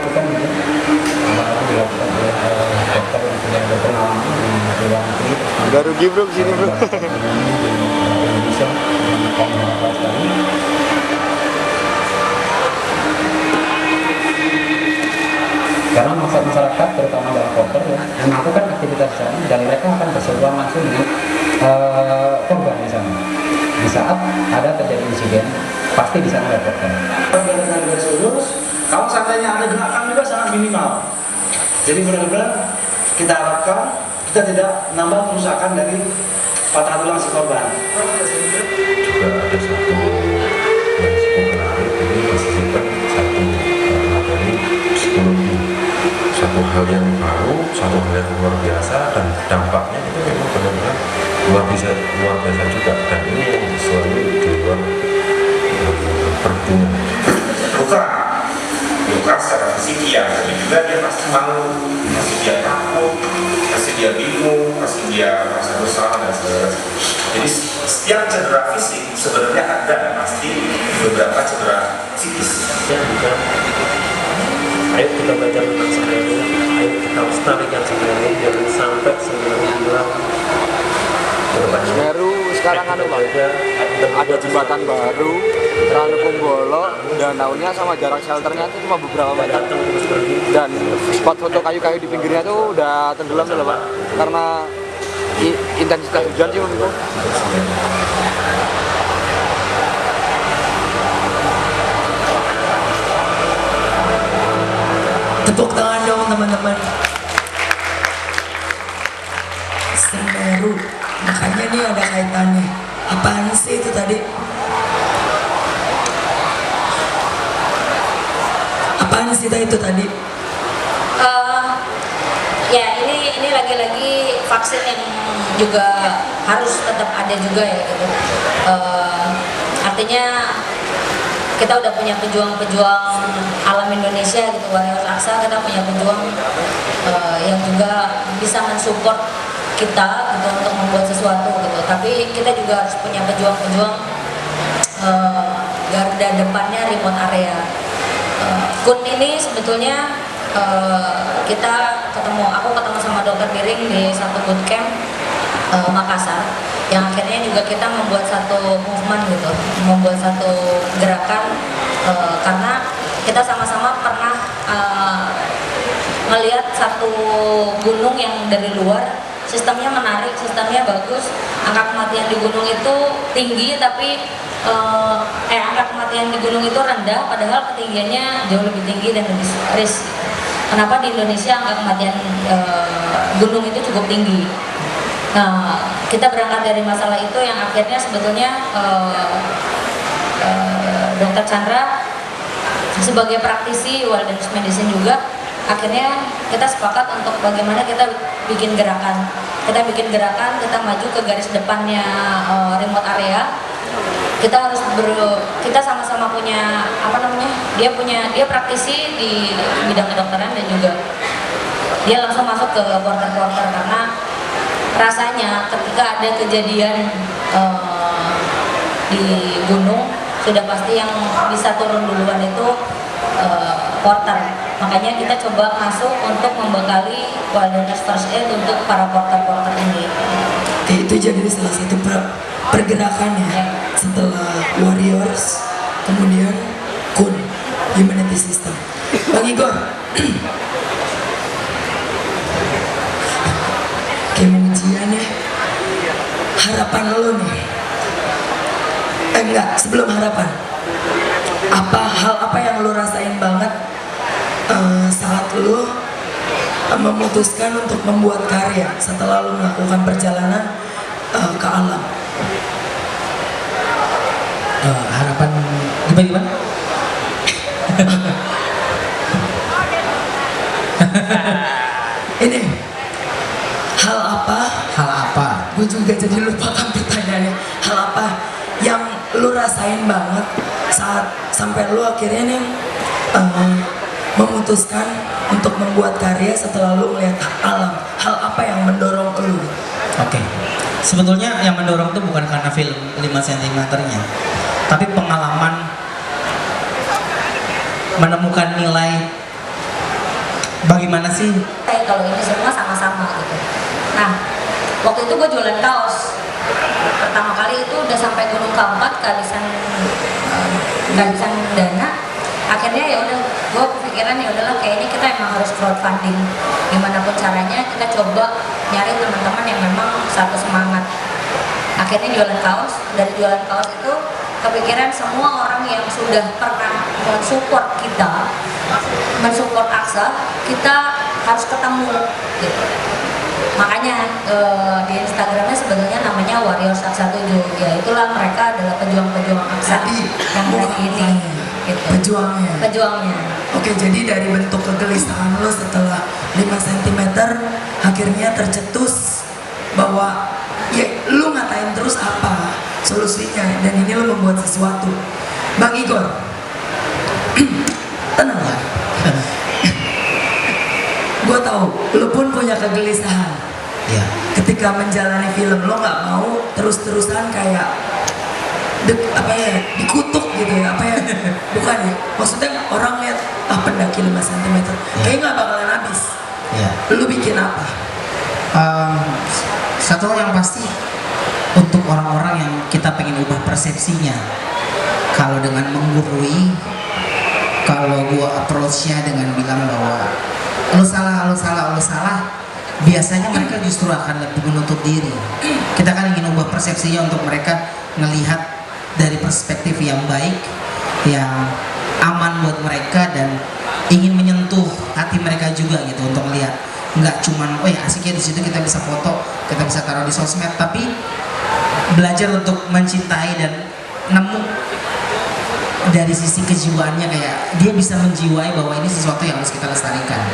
dilakukan gitu, dilakukan oleh dokter yang sudah berpengalaman di luar negeri. Gak rugi bro sini bro. Indonesia bermanfaat sekali. Karena masyarakat terutama dalam porter ya, melakukan aktivitas di sana dan mereka akan bersentuhan langsung dengan korban di sana. Di saat ada terjadi insiden, pasti di sana ada porter. Dengan garis lurus, kalau seandainya ada gerakan juga sangat minimal. Jadi benar-benar kita harapkan kita tidak menambah kerusakan dari patah tulang si korban. Juga ada satu yang cukup menarik, ini disisipkan satu materi psikologi, satu hal yang baru, satu hal yang luar biasa, dan dampaknya itu memang benar-benar luar biasa juga, dan ini yang selalu di luar perhitungan. Luka secara fisik ya, tapi juga dia pasti malu, pasti dia takut, pasti dia bingung, pasti dia merasa bersalah dan sebagainya. Jadi setiap cedera fisik sebenarnya ada pasti beberapa cedera psikis. Dan juga ayo kita belajar tentang Semeru, ayo kita lestarikan Semeru jangan sampai Semeru hilang. Semeru sekarang kan ada jembatan baru, Ranu Kumbolo, danaunya sama jarak shelternya itu cuma beberapa meter, dan spot foto kayu-kayu di pinggirnya tuh udah tenggelam loh Pak, karena intensitas hujan sih waktu itu. Tepuk tangan dong teman-teman. Semeru, makanya nih ada kaitannya. Apaan sih itu tadi? Apaan sih itu tadi? Ya ini lagi-lagi vaksin yang juga harus tetap ada juga ya gitu. Artinya kita udah punya pejuang-pejuang alam Indonesia gitu, Warrior Aksa, kita punya pejuang yang juga bisa mensupport kita gitu untuk membuat sesuatu gitu. Tapi kita juga harus punya pejuang-pejuang garda depannya remote area. Kun ini sebetulnya aku ketemu sama Dokter Biring di satu bootcamp Makassar, yang akhirnya juga kita membuat satu movement gitu, membuat satu gerakan karena kita sama-sama pernah melihat satu gunung yang dari luar sistemnya menarik, sistemnya bagus, angka kematian di gunung itu tinggi, tapi angka kematian di gunung itu rendah, padahal ketinggiannya jauh lebih tinggi dan lebih risk. Kenapa di Indonesia angka kematian gunung itu cukup tinggi? Nah, kita berangkat dari masalah itu yang akhirnya sebetulnya Dr. Chandra sebagai praktisi wilderness medicine juga, akhirnya kita sepakat untuk bagaimana kita bikin gerakan. Kita maju ke garis depannya remote area. Kita sama-sama punya dia praktisi di bidang kedokteran, dan juga dia langsung masuk ke porter-porter karena rasanya ketika ada kejadian di gunung sudah pasti yang bisa turun duluan itu porter. Makanya kita coba masuk untuk membekali wilderness first aid untuk para porter-porter ini. Itu jadi salah satu pergerakannya setelah Warriors, kemudian Kun, Humanity System. Bang Igor, kayak mau ujian ya. Harapan lo nih? Enggak, sebelum harapan. Hal apa yang lo rasain banget saat lo memutuskan untuk membuat karya setelah lo melakukan perjalanan ke alam? Harapan gimana? Ini hal apa? Gue juga jadi lupakan pertanyaannya. Hal apa yang lu rasain banget saat sampai lu akhirnya nih memutuskan untuk membuat karya setelah lu melihat alam? Hal apa yang mendorong lu? Oke. Sebetulnya yang mendorong itu bukan karena film 5 cm-nya, tapi pengalaman menemukan nilai Bagaimana sih? Kalau ini semua sama-sama gitu. Nah, waktu itu gue jualan kaos. Pertama kali itu udah sampai gunung keempat, kehabisan dana. Akhirnya ya udah, gue kepikiran ya udahlah kayaknya kita emang harus crowdfunding. Gimana pun caranya kita coba nyari teman-teman yang memang satu semangat. Akhirnya jualan kaos. Dari jualan kaos itu kepikiran semua orang yang sudah pernah mensupport kita, mensupport Aksa, kita harus ketemu gitu. Makanya di Instagramnya sebenarnya namanya Warriors Aksa 7. Ya itulah, mereka adalah pejuang-pejuang Aksa yang hari ini gitu. Pejuangnya. Oke, jadi dari bentuk kegelisahan lo setelah 5 cm akhirnya tercetus bahwa ya lu ngatain terus apa solusinya, dan ini lo membuat sesuatu. Bang Igor, tenang ya. Gue tahu lu pun punya kegelisahan Ya. ketika menjalani film. Lo nggak mau terus-terusan kayak dikutuk gitu ya, bukan ya, maksudnya orang lihat pendaki 5 cm kayak nggak bakalan habis. Ya. Lu bikin apa? Satu hal yang pasti, untuk orang-orang yang kita pengen ubah persepsinya, kalau dengan menggurui, kalau gua approach-nya dengan bilang bahwa lo salah, biasanya mereka justru akan lebih menutup diri. Kita kan ingin ubah persepsinya untuk mereka melihat dari perspektif yang baik, yang aman buat mereka, dan ingin menyentuh hati mereka juga gitu, untuk melihat nggak cuman oh ya asik ya di situ kita bisa foto, kita bisa taruh di sosmed, tapi belajar untuk mencintai dan nemu dari sisi kejiwaannya, kayak dia bisa menjiwai bahwa ini sesuatu yang harus kita lestarikan.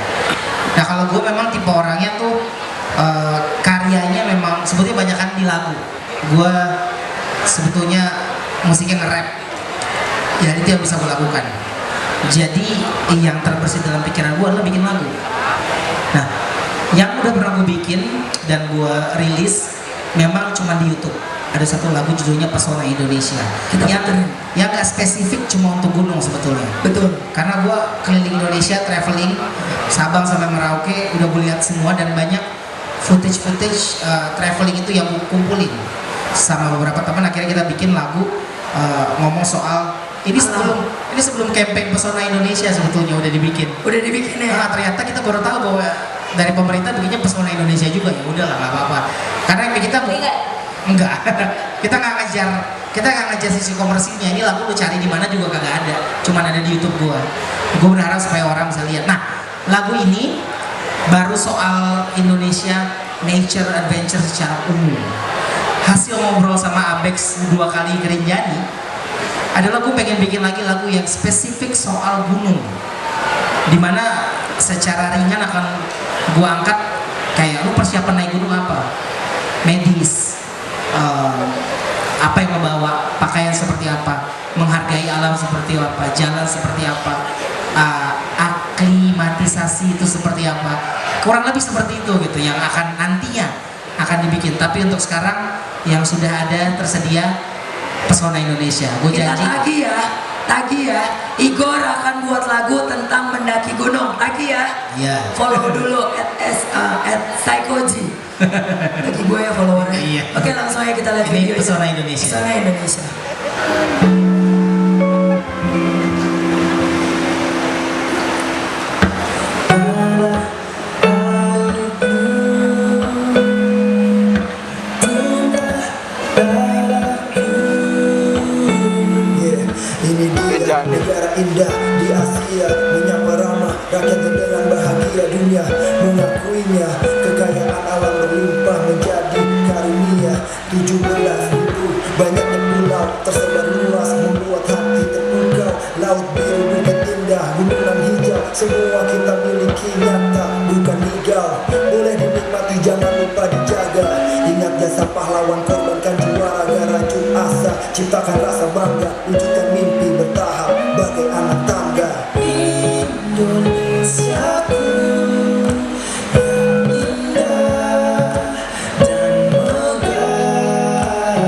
Nah kalau gue memang tipe orangnya tuh karyanya memang sebetulnya banyak kan di lagu. Gue sebetulnya musiknya nge-rap, ya itu yang bisa gue lakukan. Jadi yang terbersit dalam pikiran gue adalah bikin lagu. Nah yang udah pernah gue bikin dan gue rilis memang cuma di YouTube. Ada satu lagu judulnya Pesona Indonesia yang gak spesifik cuma untuk gunung sebetulnya. Betul. Karena gue keliling Indonesia, traveling Sabang sampai Merauke, udah gue lihat semua, dan banyak footage traveling itu yang gue kumpulin sama beberapa teman. Akhirnya kita bikin lagu ngomong soal ini sebelum campaign Pesona Indonesia sebetulnya udah dibikin ya. Nah, ternyata kita baru tahu bahwa dari pemerintah bikinnya Pesona Indonesia juga. Ya udahlah, nggak apa-apa, karena kita enggak kita nggak ngejar sisi komersilnya. Ini lagu lu cari di mana juga kagak ada, cuman ada di YouTube gue berharap supaya orang bisa lihat. Nah lagu ini baru soal Indonesia, nature, adventure secara umum. Hasil ngobrol sama Abex 2 kali ke Rinjani adalah gue pengen bikin lagi lagu yang spesifik soal gunung, dimana secara ringan akan gue angkat kayak lu persiapan naik gunung apa, medis, apa yang membawa, pakaian seperti apa, menghargai alam seperti apa, jalan seperti apa, aklimatisasi itu seperti apa, kurang lebih seperti itu gitu yang akan nantinya akan dibikin. Tapi untuk sekarang yang sudah ada tersedia Pesona Indonesia. Gue janji. Tagih ya, Igor akan buat lagu tentang mendaki gunung. Tagih ya. Iya. Follow dulu @psychoji. Bagi gue ya followernya. Iya. Oke, langsung aja kita lihat Ini video. Pesona Indonesia. Pesona Indonesia. Negara indah di Asia, menyapa ramah rakyatnya dengan bahagia. Dunia mengakuinya, kekayaan alam berlimpah menjadi karunia. 17.000 banyaknya pulau tersebar luas, membuat hati terpukau. Laut biru bukit indah, gunungan hijau, semua kita miliki nyata, bukan legal. Boleh dinikmati, jangan lupa dijaga. Ingat jasa pahlawan, korbankan jiwa raga, racun asa, ciptakan rasa bangga, wujudkan mimpi bertahap bagai anak tangga. Indonesiaku yang indah dan megah,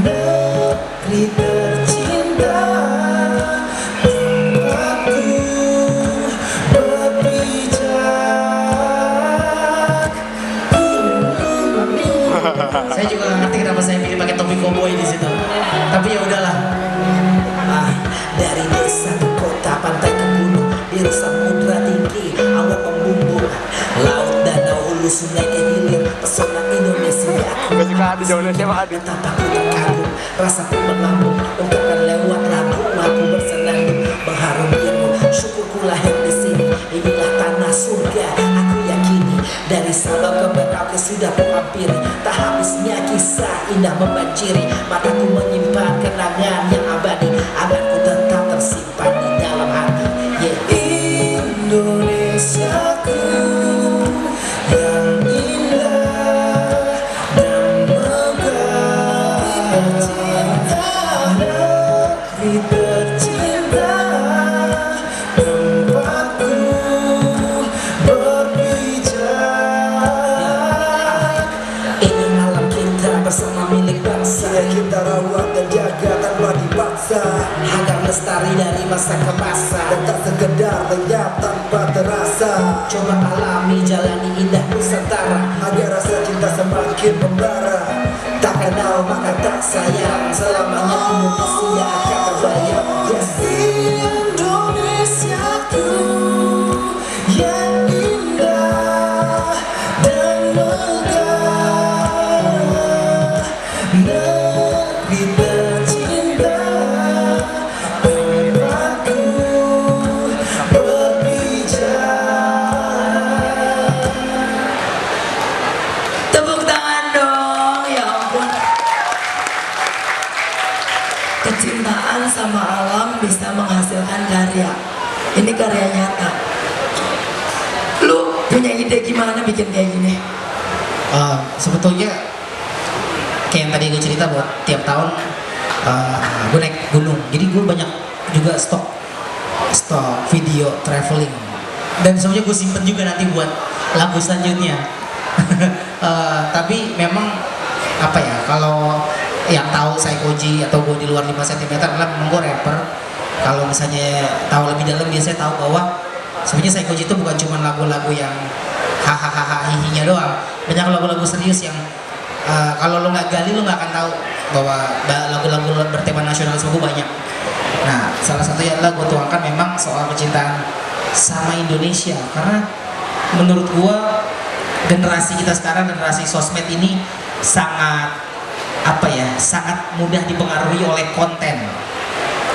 negeri tercinta, tempatku Indonesia Pak Adi. Betapa ku terkagum, rasa pun melambung, ungkapkan lewat lagu, aku bersenandung mengharumimu. Syukurku lahir di sini, inilah tanah surga. Aku yakini dari Sabang ke Merauke sudah ku hampiri. Tak habisnya kisah indah membanjiri, mataku menyimpan kenangan yang abadi, agar ku tetap tersimpan di dalam hati. Indonesiaku yang indah dan megah, negeri tercinta, tempatku berpijak. Ini alam kita bersama milik bangsa, kita rawat dan jaga tanpa dipaksa, agar lestari dari masa ke masa, dan tak sekedar lenyap tanpa terasa. Coba alami, jalani indah Nusantara, agar rasa cinta semakin membara. Tak kenal maka tak sayang, selamanya Indonesia akan terbayang. Yes. Indonesiaku yang indah dan megah, negeri tercinta, tempatku berpijak. Tepuk tangan dong, ya ampun. Kecintaan sama alam bisa menghasilkan karya. Ini karya nyata. Lu punya ide gimana bikin kayak gini? Sebetulnya kayak yang tadi gue cerita buat tiap tahun gue naik gunung, jadi gue banyak juga stok video traveling, dan semuanya gue simpen juga nanti buat lagu selanjutnya. Tapi memang apa ya, kalau yang tahu Saikoji atau gue di luar 5 cm adalah memang gue rapper. Kalau misalnya tahu lebih dalam, biasanya tahu bahwa sebenarnya Saikoji itu bukan cuma lagu-lagu yang hahaha hihinya doang. Banyak lagu-lagu serius yang kalau lo nggak gali lo nggak akan tahu bahwa lagu-lagu bertema nasionalisme gue banyak. Nah, salah satunya adalah gue tuangkan memang soal kecintaan sama Indonesia, karena menurut gue generasi kita sekarang, generasi sosmed ini sangat apa ya, sangat mudah dipengaruhi oleh konten.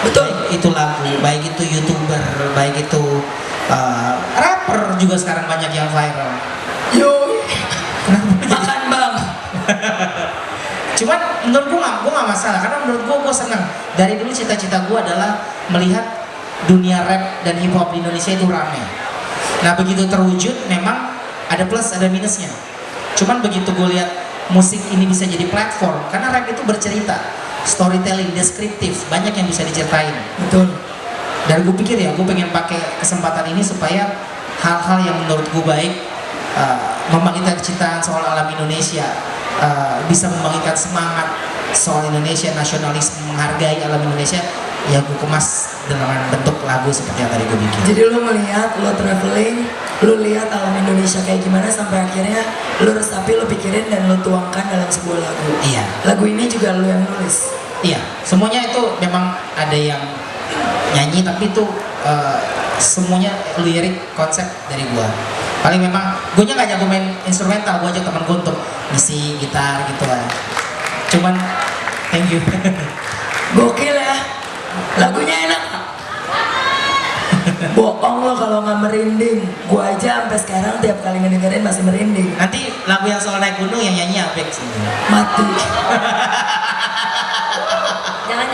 Betul. Baik itu lagu, baik itu YouTuber, baik itu rapper juga sekarang banyak yang viral. Yo, makan bang. Cuman menurut gue nggak masalah, karena menurut gue senang. Dari dulu cita-cita gue adalah melihat dunia rap dan hip hop di Indonesia itu rame. Nah begitu terwujud, memang ada plus ada minusnya. Cuman begitu gue lihat musik ini bisa jadi platform, karena rap itu bercerita, storytelling, deskriptif, banyak yang bisa diceritain. Betul. Dan gue pikir ya, gue pengen pakai kesempatan ini supaya hal-hal yang menurut gue baik, membangkitkan kecintaan soal alam Indonesia, bisa membangkitkan semangat soal Indonesia, nasionalisme, menghargai alam Indonesia, ya gue kemas dengan bentuk lagu seperti yang tadi gue bikin. Jadi lo melihat, lo traveling, lo lihat alam Indonesia kayak gimana sampai akhirnya lo resapi, lo pikirin dan lo tuangkan dalam sebuah lagu. Iya. Lagu ini juga lo yang nulis. Iya, semuanya itu memang ada yang nyanyi, tapi itu semuanya lirik konsep dari gua. Paling memang gue nya gak jago main instrumental, gue ajak temen gue untuk ngisi gitar gitu lah. Cuman thank you. Gokil ya, lagunya enak. Bohong lo kalau nggak merinding. Gua aja sampai sekarang tiap kali ngedengerin masih merinding. Nanti lagu yang soal naik gunung yang nyanyi Apex mati. Jangan.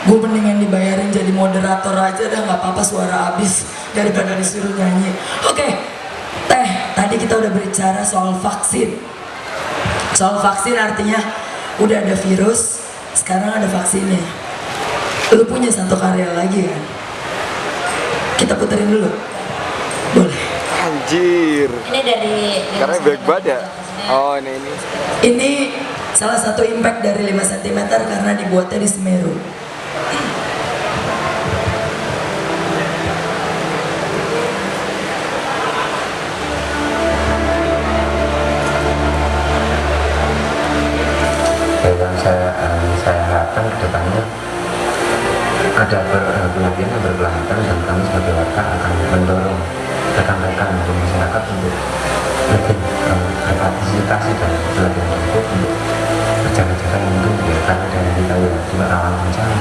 Gue mendingan dibayarin jadi moderator aja dah, nggak apa-apa suara habis daripada disuruh nyanyi. Oke, Teh, tadi kita udah berbicara soal vaksin. Soal vaksin artinya udah ada virus, sekarang ada vaksinnya. Lu punya satu karya lagi kan? Kita puterin dulu. Boleh. Anjir. Ini dari Karena baik banget ya. Oh ini. Ini salah satu impact dari 5 cm karena dibuatnya di Semeru. Yang saya harapkan ke depannya ada penelitian yang berkelanjutan, dan kami sebagai warga akan mendorong rekan-rekan dari masyarakat untuk lebih berpartisipasi dalam pelatihan tersebut, untuk jarang-jarang mungkin ya karena daerah kita ya juga rawan bencana.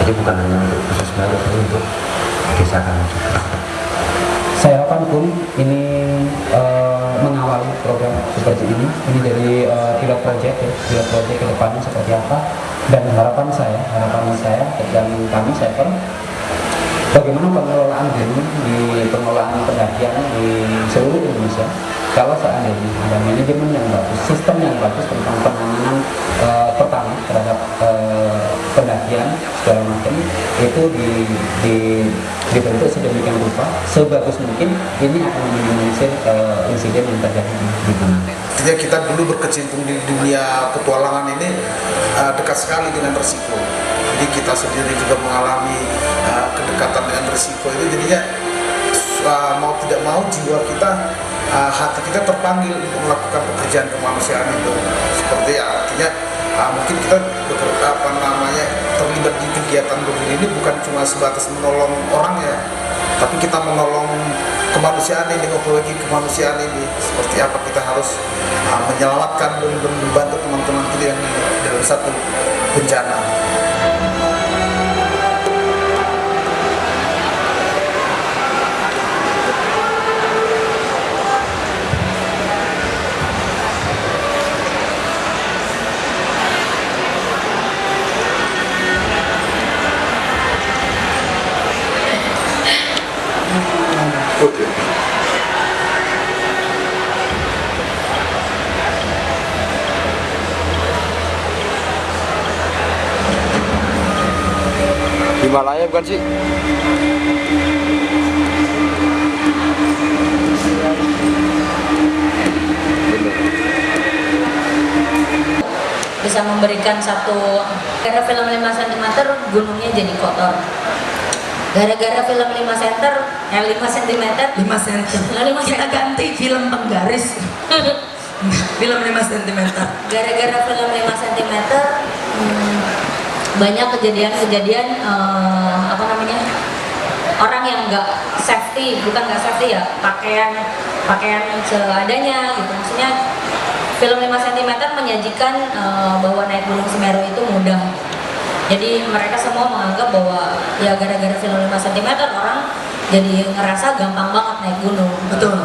Jadi bukan hanya untuk khusus Baru, tapi untuk desa kami juga. Saya harapkan pun ini mengawali program seperti ini dari pilot project ya, pilot project ke depannya seperti apa, dan harapan saya dan kami Seven, bagaimana pengelolaan gunung di pengelolaan pendakian di seluruh Indonesia. Kalau seandainya ada manajemen yang bagus, sistem yang bagus tentang penanganan pertama terhadap pendakian segala macam itu dibentuk sedemikian rupa sebagus mungkin, ini akan meminimalisir insiden yang terjadi di gunung. Artinya kita dulu berkecimpung di dunia petualangan ini dekat sekali dengan resiko. Jadi kita sendiri juga mengalami kedekatan dengan resiko itu, jadinya mau tidak mau jiwa kita, hati kita terpanggil untuk melakukan pekerjaan kemanusiaan itu. Seperti artinya mungkin kita terlibat di kegiatan begini ini bukan cuma sebatas menolong orang ya, tapi kita menolong kemanusiaan ini, memperbaiki kemanusiaan ini. Seperti apa kita harus menyelamatkan dan membantu teman-teman kita yang dalam satu bencana. Himalaya bukan sih? Bisa memberikan satu, karena film 5 cm gunungnya jadi kotor. Gara-gara film 5 cm 5 cm. Kita ganti film penggaris. Film 5 cm. Gara-gara film 5 cm banyak kejadian-kejadian orang yang nggak safety, bukan nggak safety ya, pakaian seadanya gitu. Maksudnya film 5 cm menyajikan bahwa naik Gunung Semeru itu mudah. Jadi mereka semua menganggap bahwa ya gara-gara film 5 cm orang jadi ngerasa gampang banget naik gunung. Betul.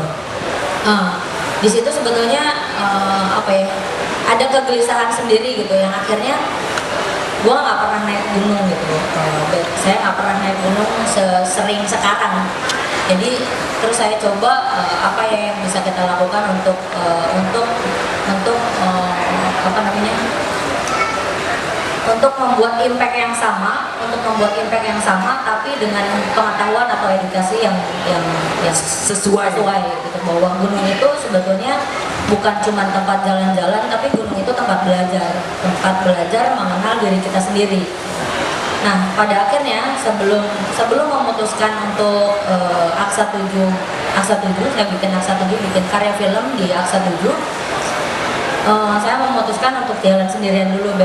Di situ sebetulnya ada kegelisahan sendiri gitu yang akhirnya gue nggak pernah naik gunung gitu. Saya nggak pernah naik gunung sesering sekarang. Jadi terus saya coba apa ya yang bisa kita lakukan untuk membuat impact yang sama, tapi dengan pengetahuan atau edukasi yang sesuai gitu, bahwa gunung itu sebetulnya bukan cuma tempat jalan-jalan, tapi gunung itu tempat belajar mengenal diri kita sendiri. Nah, pada akhirnya sebelum memutuskan untuk Aksa 7, saya bikin Aksa 7, bikin karya film di Aksa 7, saya memutuskan untuk jalan sendirian dulu,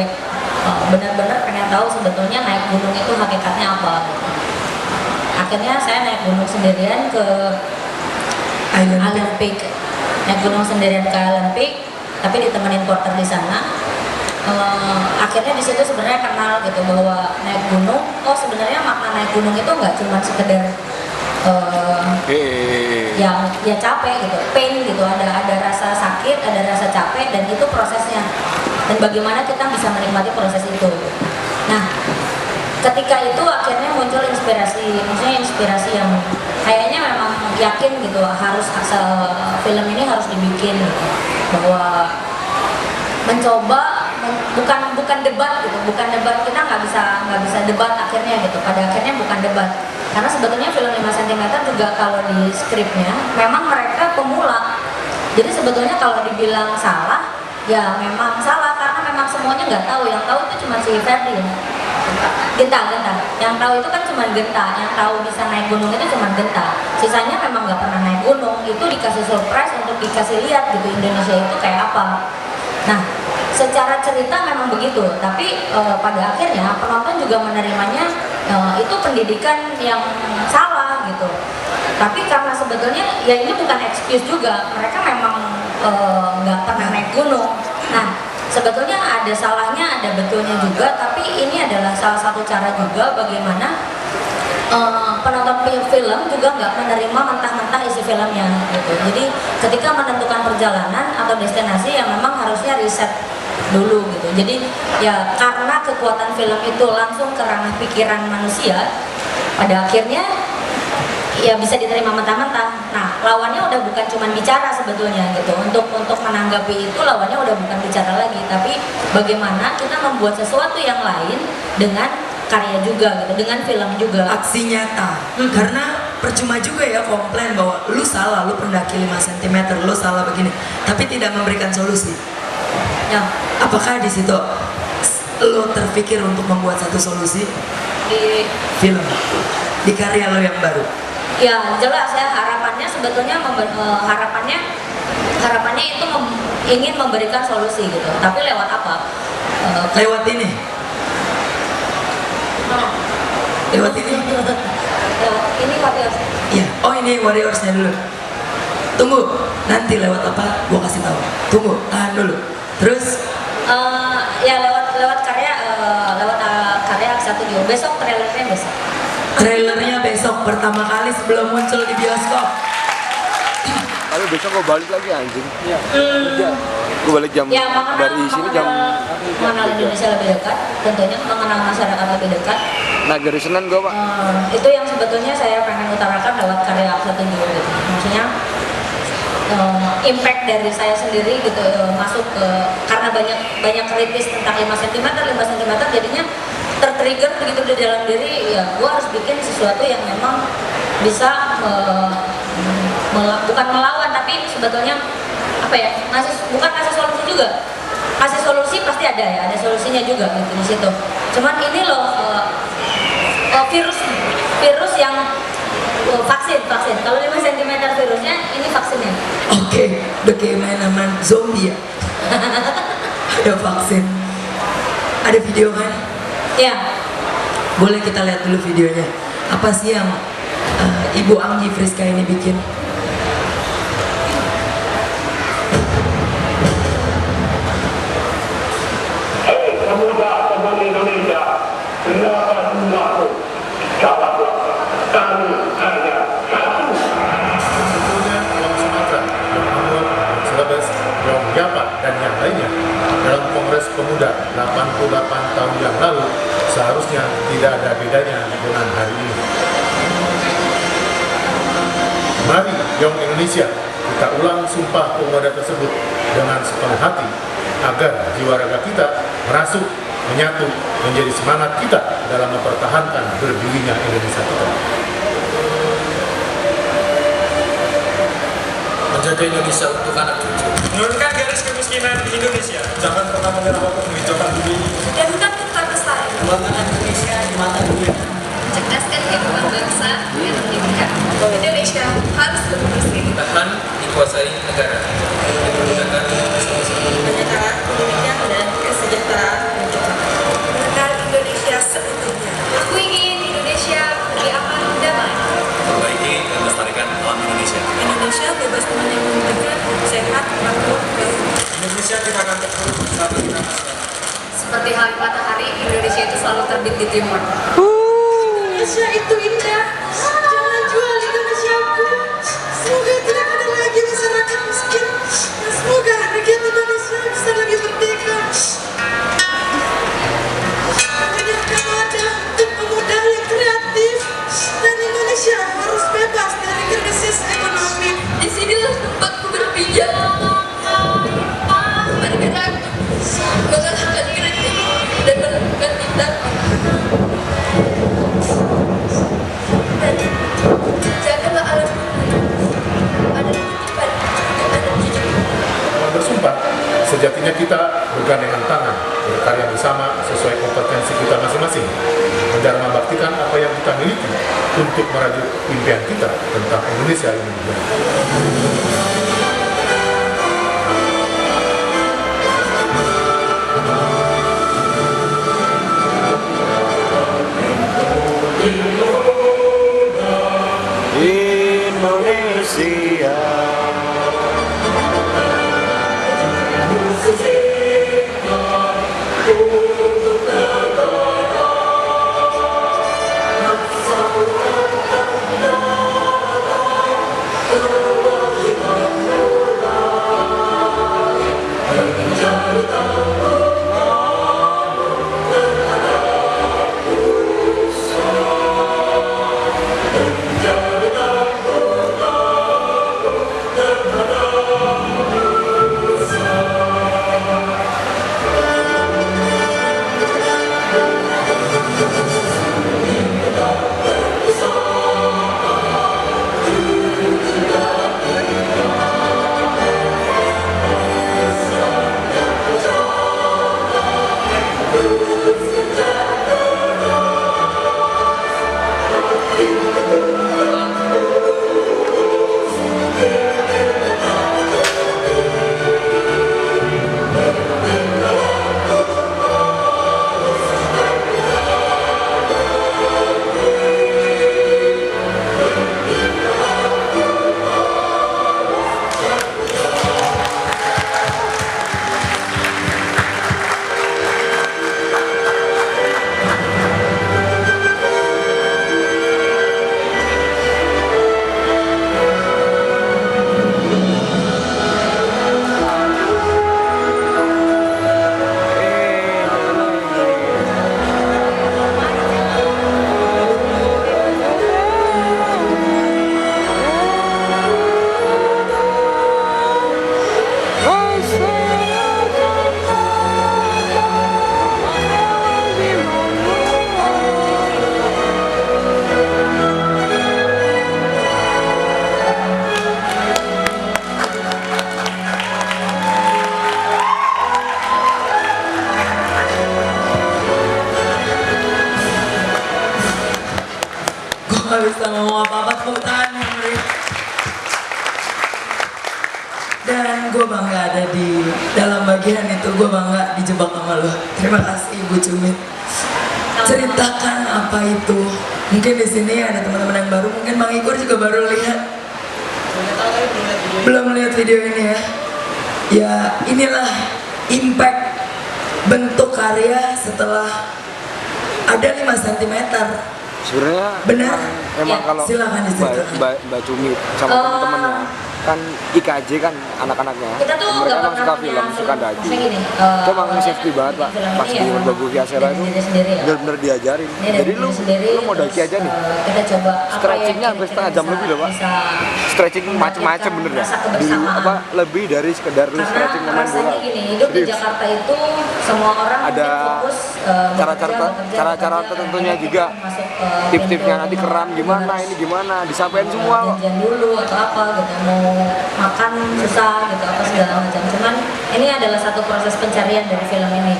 benar-benar pengen tahu sebetulnya naik gunung itu hakikatnya apa gitu. Akhirnya saya naik gunung sendirian ke Island Peak. Naik gunung sendirian ke Island Peak, tapi ditemenin porter di sana. Akhirnya di situ sebenarnya kenal gitu bahwa naik gunung, sebenarnya makna naik gunung itu nggak cuma sekedar yang ya capek gitu, pain gitu, ada rasa sakit, ada rasa capek, dan itu prosesnya, dan bagaimana kita bisa menikmati proses itu. Nah, ketika itu akhirnya muncul inspirasi yang kayaknya memang yakin gitu harus film ini harus dibikin gitu. Bahwa mencoba bukan debat gitu, kita nggak bisa debat akhirnya gitu. Pada akhirnya bukan debat, karena sebetulnya film 5 cm juga kalau di skripnya memang mereka pemula. Jadi sebetulnya kalau dibilang salah, ya memang salah karena memang semuanya nggak tahu. Yang tahu itu cuma si Ferdi ya. Genta. Yang tahu itu kan cuma Genta, yang tahu bisa naik gunung itu cuma Genta. Sisanya memang nggak pernah naik gunung. Itu dikasih surprise untuk dikasih lihat gitu Indonesia itu kayak apa. Nah, secara cerita memang begitu, tapi pada akhirnya penonton juga menerimanya itu pendidikan yang salah gitu. Tapi karena sebetulnya ya ini bukan excuse juga, mereka memang nggak pernah naik gunung. Nah, sebetulnya ada salahnya, ada betulnya juga, tapi ini adalah salah satu cara juga bagaimana penonton film juga nggak menerima mentah-mentah isi filmnya gitu. Jadi ketika menentukan perjalanan atau destinasi ya memang harusnya riset dulu gitu. Jadi ya karena kekuatan film itu langsung ke ranah pikiran manusia, pada akhirnya ya bisa diterima mentah-mentah. Nah, lawannya udah bukan cuma bicara sebetulnya gitu. Untuk menanggapi itu lawannya udah bukan bicara lagi, tapi bagaimana kita membuat sesuatu yang lain dengan karya juga gitu, dengan film juga. Aksi nyata. Karena percuma juga ya komplain bahwa lu salah, lu pendaki 5 cm, lu salah begini, tapi tidak memberikan solusi. Ya, apakah di situ lu terpikir untuk membuat satu solusi di film, di karya lo yang baru? Ya jelas ya, harapannya sebetulnya harapannya itu ingin memberikan solusi gitu. Tapi lewat apa? Lewat ini. Lewat ini. Ini Warriors. Iya. Oh ini Warriorsnya dulu. Tunggu. Nanti lewat apa? Gua kasih tahu. Tunggu. Tahan dulu. Terus? Ya lewat karya karya Studio. Besok trailernya besok. Trailernya besok pertama kali sebelum muncul di bioskop. Tapi besok gue balik lagi anjing. Iya. Gue balik jam Ya, dari sini jam mengenal Indonesia lebih dekat, tentunya mengenal masyarakat lebih dekat. Nah dari Senin gue pak. Itu yang sebetulnya saya pengen utarakan lewat karya Studio gitu. Maksudnya impact dari saya sendiri gitu masuk ke, karena banyak kritis tentang 5 cm jadinya tertrigger begitu di dalam diri, ya gue harus bikin sesuatu yang memang bisa bukan melawan, tapi sebetulnya apa ya, bukan ngasih solusi juga. Kasih solusi pasti ada ya, ada solusinya juga gitu di situ. Cuman ini loh virus yang vaksin. Kalau 5 cm virusnya, ini vaksinnya. Oke, udah kayak main zombie ya. Ada vaksin. Ada video kan? Ya. Boleh kita lihat dulu videonya. Apa sih yang Ibu Anggi Friska ini bikin? Pemuda Indonesia, dengarkan semuaku. Jawablah, kami hanya satu. Tentunya Wong Sumatera, Wong Ambon, Sulawesi, Wong Jawa, dan yang lainnya dalam Kongres Pemuda 88 tahun yang lalu seharusnya tidak ada bedanya dengan hari ini. Mari Yong Indonesia, kita ulang sumpah pemuda tersebut dengan sepenuh hati agar jiwa raga kita merasuk, menyatu, menjadi semangat kita dalam mempertahankan berdirinya Indonesia kita. Menjaga Indonesia untuk anak cucu. Menurunkan garis kemiskinan di Indonesia. Jangan pernah menyerah waktu menghijaukan bumi. Jadikan kita besar. Kebanggaan Indonesia di mata dunia. Mencerdaskan kehidupan bangsa dengan pendidikan. Indonesia harus lebih bersih. Tahan dikuasai negara. Menggunakan Penyetaraan pendidikan dan kesejahteraan mencapai. Mengenal Indonesia seutuhnya. Aku ingin Indonesia lebih aman dan damai. perbaiki dan melestarikan alam Indonesia. Indonesia bebas menunjukkan sehat, makmur, Indonesia kita akan terus bersatu kita nasional. seperti halnya matahari, Indonesia itu selalu terbit di timur. Indonesia itu indah. Jangan jual Indonesiaku. Semoga tidak ada lagi masyarakat miskin. Semoga rakyat Indonesia bisa lebih merdeka. Banyak kamu ada untuk pemuda yang kreatif, dan Indonesia harus bebas dari krisis ekonomi. Disinilah tempatku berpijak. Bergerak, mengalahkan kritik dan melakukan tindakan. Jagalah alat ada titipan anak cucu. Bersumpah, sejatinya kita bergandengan tangan, berkarya bersama sesuai kompetensi kita masing-masing, mendharma baktikan apa yang kita miliki untuk merajut impian kita tentang Indonesia yang lebih baik. Indonesia. nggak bisa ngomong apa-apa, tepuk tangan yang meriah. Dan gue bangga ada di dalam bagian itu, gue bangga dijebak sama lo. Terima kasih Ibu Cumit. Ceritakan apa itu. Mungkin di sini ada teman-teman yang baru, mungkin Bang Igor juga baru lihat. Belum lihat video ini ya. Ya inilah impact bentuk karya setelah ada 5 cm. Sebenarnya benar. Emang Ya, kalau silakan diceritakan. Mbak Cumi sama teman-temannya kan IKJ kan anak-anaknya. Kita tuh mereka nggak emang pernah suka punya film, suka daki. maksudnya gini, Itu emang safety banget pak. Pas ini di ya, Bagu Viasela itu sendiri ya. benar-benar diajarin. Ini Jadi dari lu sendiri, mau daki aja nih. Kita coba apa Stretchingnya yang hampir kita setengah jam lebih loh pak. Stretching macem-macem bener ya. Di, apa lebih dari sekedar lu stretching main bola. Rasanya gini, hidup di Serius. Jakarta itu semua orang Ada mungkin fokus cara-cara tertentunya juga, tips-tipsnya nanti keram gimana, ini gimana, disampaikan semua kok. janjian dulu atau apa gitu, mau makan susah gitu apa segala macam. Cuman ini adalah satu proses pencarian dari film ini.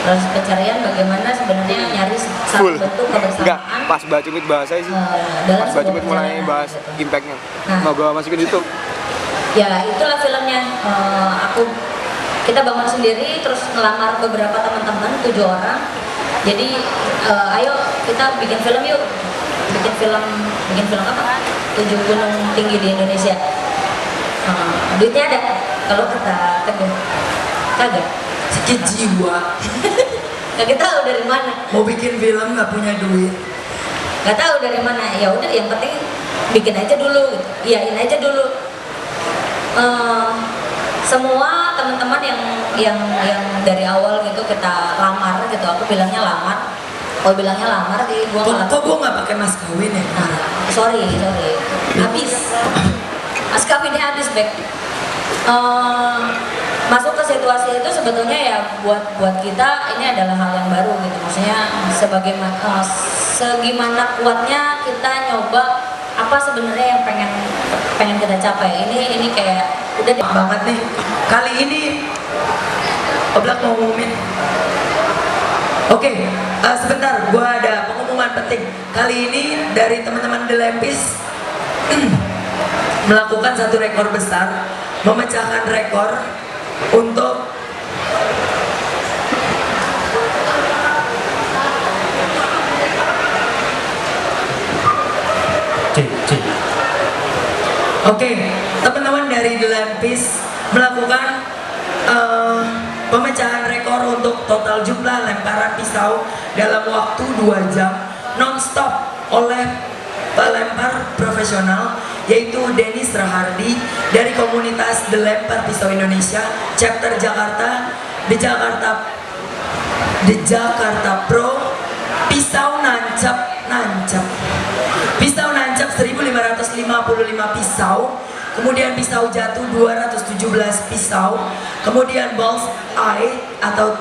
Proses pencarian bagaimana sebenarnya nyari satu Full. bentuk kebersamaan. Enggak, pas Mbak Cumit bahas saya sih. Pas Mbak Cumit mulai bahas impactnya. Mau gue masukin YouTube. Ya itulah filmnya. Kita bangun sendiri terus ngelamar beberapa teman-teman 7 orang. Jadi ayo kita bikin film yuk. Bikin film apa? 7 gunung tinggi di Indonesia. Duitnya ada. Kalau kata Teguh kagak. Sakit jiwa. Kagak tahu dari mana. Mau bikin film nggak punya duit. Gak tahu dari mana. Ya udah yang penting bikin aja dulu. Iyain aja dulu. Semua teman-teman yang dari awal gitu kita lamar gitu, aku bilangnya lamar. Kalau bilangnya lamar sih gua nggak. Kok gua nggak pakai mas kawin ya? Sorry, habis. Mas kawinnya habis Bek. Masuk ke situasi itu sebetulnya ya buat kita ini adalah hal yang baru gitu. Maksudnya segimana kuatnya kita nyoba apa sebenarnya yang pengen kita capai. Ini kayak udah banget nih. Kali ini Oblak mau ngumumin. Oke, sebentar, gua ada pengumuman penting. Kali ini dari teman-teman The Lempis melakukan satu rekor besar, memecahkan rekor untuk Oke, teman-teman dari The Lempis melakukan pemecahan rekor untuk total jumlah lemparan pisau dalam waktu 2 jam non-stop oleh pelempar profesional, yaitu Dennis Rahardi dari komunitas The Lempar Pisau Indonesia chapter Jakarta di Jakarta Pro. Pisau nancap 1555 pisau, kemudian pisau jatuh 217 pisau, kemudian bull's eye atau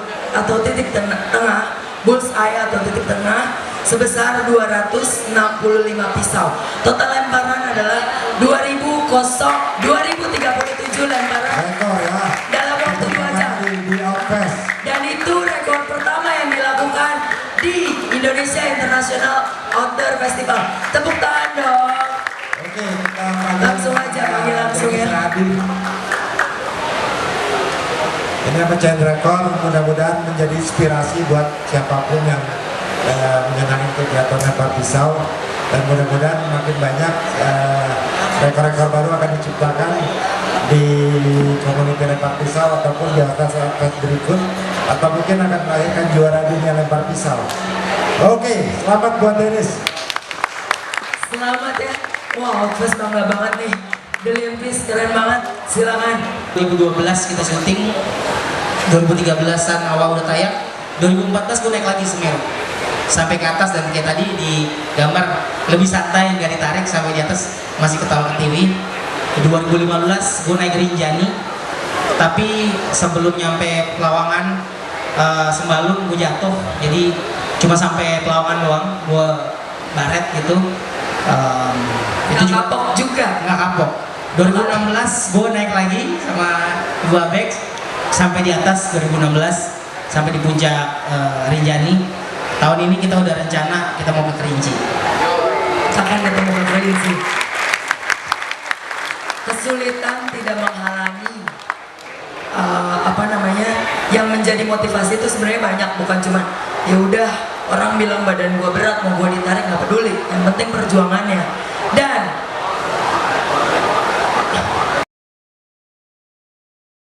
titik tengah, bull's eye atau titik tengah sebesar 265 pisau. Total lemparan adalah 2037 lemparan dalam waktu 2 jam. Dan itu rekor pertama yang dilakukan di Indonesia International Outdoor Festival. Tepuk tangan dong. Oke, langsung aja panggil langsung ya. Ini pecahan rekor, mudah-mudahan menjadi inspirasi buat siapapun yang menyenangi kegiatan lempar pisau, dan mudah-mudahan makin banyak rekor-rekor baru akan diciptakan di komunitas lempar pisau ataupun di atas berikut, atau mungkin akan melahirkan juara dunia lempar pisau. Oke, selamat buat Dennis. Selamat ya. Wow, terus bangga banget nih. The Lempis keren banget. Silakan. 2012 kita syuting, 2013an awal udah tayang, 2014 gue naik lagi Semeru sampai ke atas, dan kayak tadi di gambar lebih santai, nggak ditarik sampai di atas masih ketawa ke TV. 2015 gue naik Rinjani, tapi sebelum nyampe Pelawangan Sembalun gue jatuh, jadi cuma sampai Pelawangan doang gue baret gitu. Itu juga kapok juga, nggak kapok. 2016 gue naik lagi sama dua Abex sampai di atas 2016 sampai di puncak Rinjani. Tahun ini kita udah rencana kita mau ke Kerinci. akan ketemu frekuensi. Kesulitan tidak menghalangi yang menjadi motivasi itu sebenarnya banyak, bukan cuma ya udah orang bilang badan gua berat mau gua ditarik nggak peduli, yang penting perjuangannya. Dan